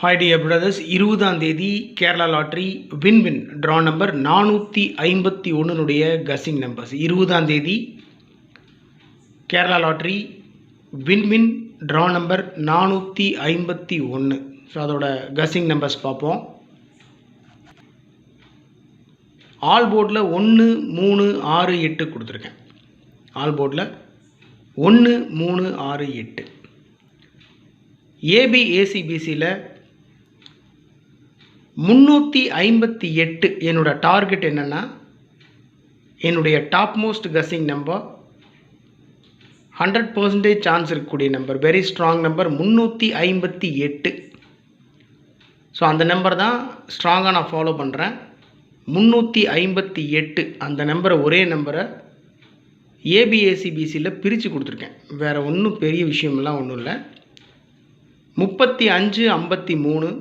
Hi dear brothers, 20ஆம் தேதி Kerala lottery win draw number 451 உடைய கசிங் numbers. 20ஆம் தேதி Kerala lottery win draw number 451. So அதோட கசிங் numbers பார்ப்போம். ஆல் போர்டில் 1 3 6 8 கொடுத்துருக்கேன். ஆல் போர்டில் 1 3 6 8. ஏபிஏசிபிசியில் 358 என்னோட டார்கெட் என்னென்னா, என்னுடைய டாப் மோஸ்ட் கசிங் நம்பர் 100% சான்ஸ் இருக்கக்கூடிய number, very strong number 358. So அந்த நம்பர் தான் ஸ்ட்ராங்காக நான் ஃபாலோ பண்ணுறேன். 358 அந்த நம்பரை, ஒரே நம்பரை ஏபிஏசிபிசியில் பிரித்து கொடுத்துருக்கேன். வேறு ஒன்றும் பெரிய விஷயமெல்லாம் ஒன்றும் இல்லை. 35 53,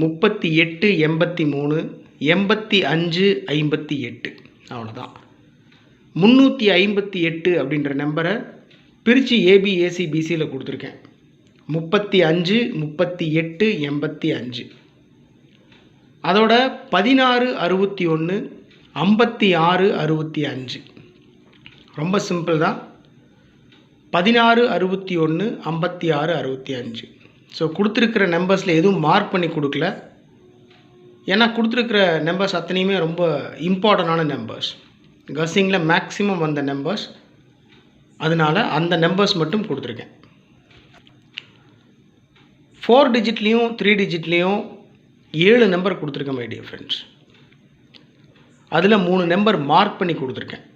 38 83, 85 58, அவ்வளோதான். 358 அப்படின்ற நம்பரை பிரித்து ஏபிஏசிபிசியில் கொடுத்துருக்கேன். 35 38 85. அதோட 16 61, 56 65. ரொம்ப சிம்பிள் தான். 16 61, 56 65. ஸோ கொடுத்துருக்கிற நம்பர்ஸில் எதுவும் மார்க் பண்ணி கொடுக்கல. ஏன்னா கொடுத்துருக்கிற நம்பர்ஸ் அத்தனையுமே ரொம்ப இம்பார்ட்டண்டான நம்பர்ஸ், கஸ்ஸிங்கில் மேக்ஸிமம் வந்த நம்பர்ஸ். அதனால் அந்த நம்பர்ஸ் மட்டும் கொடுத்துருக்கேன். 4 டிஜிட்லேயும் 3 டிஜிட்லேயும் 7 நம்பர் கொடுத்துருக்கேன் மை டியர் ஃப்ரெண்ட்ஸ். அதில் 3 நம்பர் மார்க் பண்ணி கொடுத்துருக்கேன்.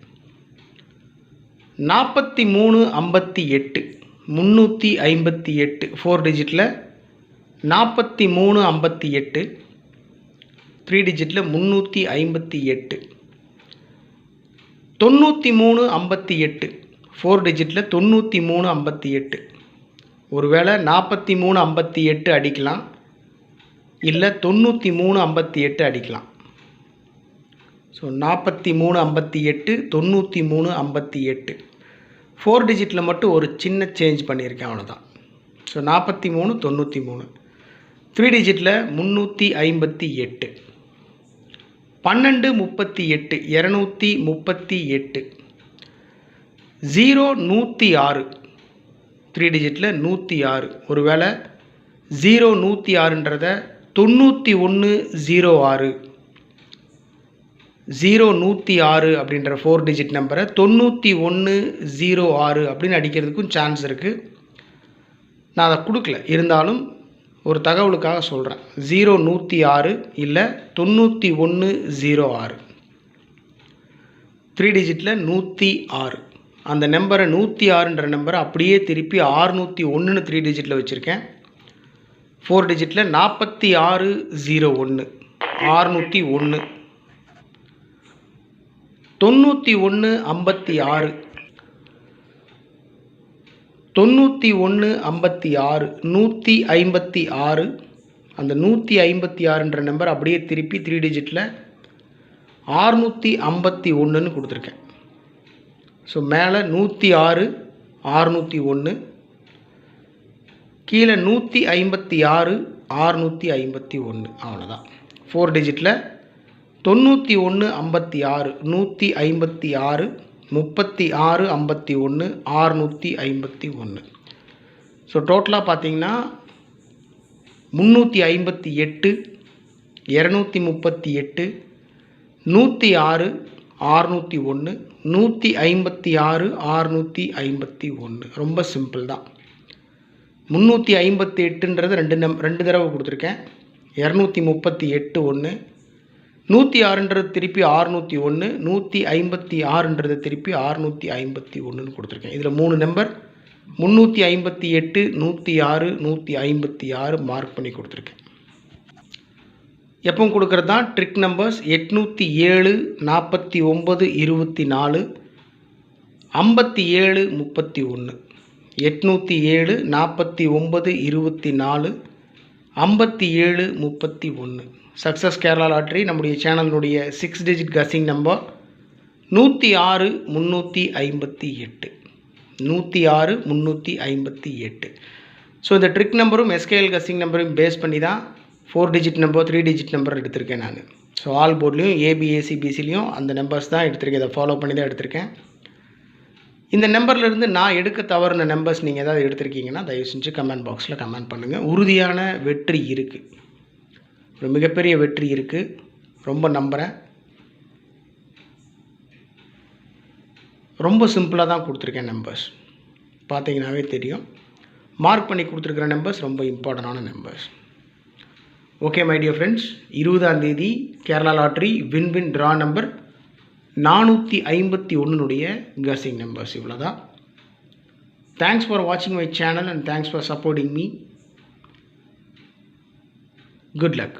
43 58, 358 4 டிஜிட்டில் 43 58, 3 டிஜிட்டில் 358. 93 58 4 டிஜிட்டில் 93 58. ஒருவேளை 43 58 அடிக்கலாம், இல்லை 93 58 அடிக்கலாம். ஸோ 43 58, 93 58. 4 டிஜிட்டில் மட்டும் ஒரு சின்ன சேஞ்ச் பண்ணியிருக்கேன், அவ்வளோதான். ஸோ 43 93. 3 டிஜிட்டில் 358. 12 38 238. 0 106, 3 டிஜிட்டில் 106. ஒருவேளை 0 106ன்றதை 91 06, 0 106 அப்படின்ற 4 டிஜிட் நம்பரை 91 06 அப்படின்னு அடிக்கிறதுக்கும் சான்ஸ் இருக்குது. நான் அதை கொடுக்கல, இருந்தாலும் ஒரு தகவலுக்காக சொல்கிறேன். 0 106 இல்லை 91 06. 3 டிஜிட்டில் 106. அந்த நம்பரை 106ன்ற நம்பரை அப்படியே திருப்பி 601ன்னு 3 டிஜிட்டில் வச்சுருக்கேன். 4 டிஜிட்டில் 46 01, 601. 91 56, 91 56, 156. அந்த 156ன்ற நம்பர் அப்படியே திருப்பி 3 டிஜிட்டில் 651ன்னு கொடுத்துருக்கேன். ஸோ மேலே 106 601, கீழே 156 651, அவ்வளோதான். 4 டிஜிட்டில் 91 56, 156, 36 51, 651. ஸோ டோட்டலாக பார்த்தீங்கன்னா 358 238, 106 601, 156 651. ரொம்ப சிம்பிள் தான். 358ன்றது ரெண்டு தடவை கொடுத்துருக்கேன். 238 1, 106ன்றது திருப்பி 601, 156ன்றது திருப்பி 651ன்னு கொடுத்துருக்கேன். இதில் 3 நம்பர் 358 106 156 மார்க் பண்ணி கொடுத்துருக்கேன். எப்பவும் கொடுக்குறது தான் trick numbers. 807 49 24, 57 31. 807 49 24, 57 31. Success Kerala lottery நம்முடைய சேனலுடைய 6 டிஜிட் கசிங் நம்பர் 106 358. 106 358. ஸோ இந்த ட்ரிக் நம்பரும் எஸ்கேஎல் கசிங் நம்பரும் பேஸ் பண்ணி தான் 4 டிஜிட் நம்பர் 3 டிஜிட் நம்பர் எடுத்திருக்கேன் நான். ஸோ ஆல் போர்ட்லேயும் ஏபிஏசிபிசிலையும் அந்த நம்பர்ஸ் தான் எடுத்திருக்கேன். இதை ஃபாலோ பண்ணி தான் எடுத்திருக்கேன். இந்த நம்பர்லேருந்து நான் எடுக்க தவறுன நம்பர்ஸ் நீங்கள் ஏதாவது எடுத்திருக்கீங்கன்னா தயவு செஞ்சு கமெண்ட் பாக்ஸில் கமெண்ட் பண்ணுங்கள். உறுதியான வெற்றி இருக்குது, ஒரு மிகப்பெரிய வெற்றி இருக்குது, ரொம்ப நம்புகிறேன். ரொம்ப சிம்பிளாக தான் கொடுத்துருக்கேன் நம்பர்ஸ், பார்த்தீங்கன்னாவே தெரியும். மார்க் பண்ணி கொடுத்துருக்குற நம்பர்ஸ் ரொம்ப இம்பார்ட்டண்டான numbers. Okay my dear friends, 20ஆம் தேதி Kerala lottery win draw number 451 guessing numbers இவ்வளோ தான். தேங்க்ஸ் ஃபார் வாட்சிங் my channel and thanks for supporting me. Good luck.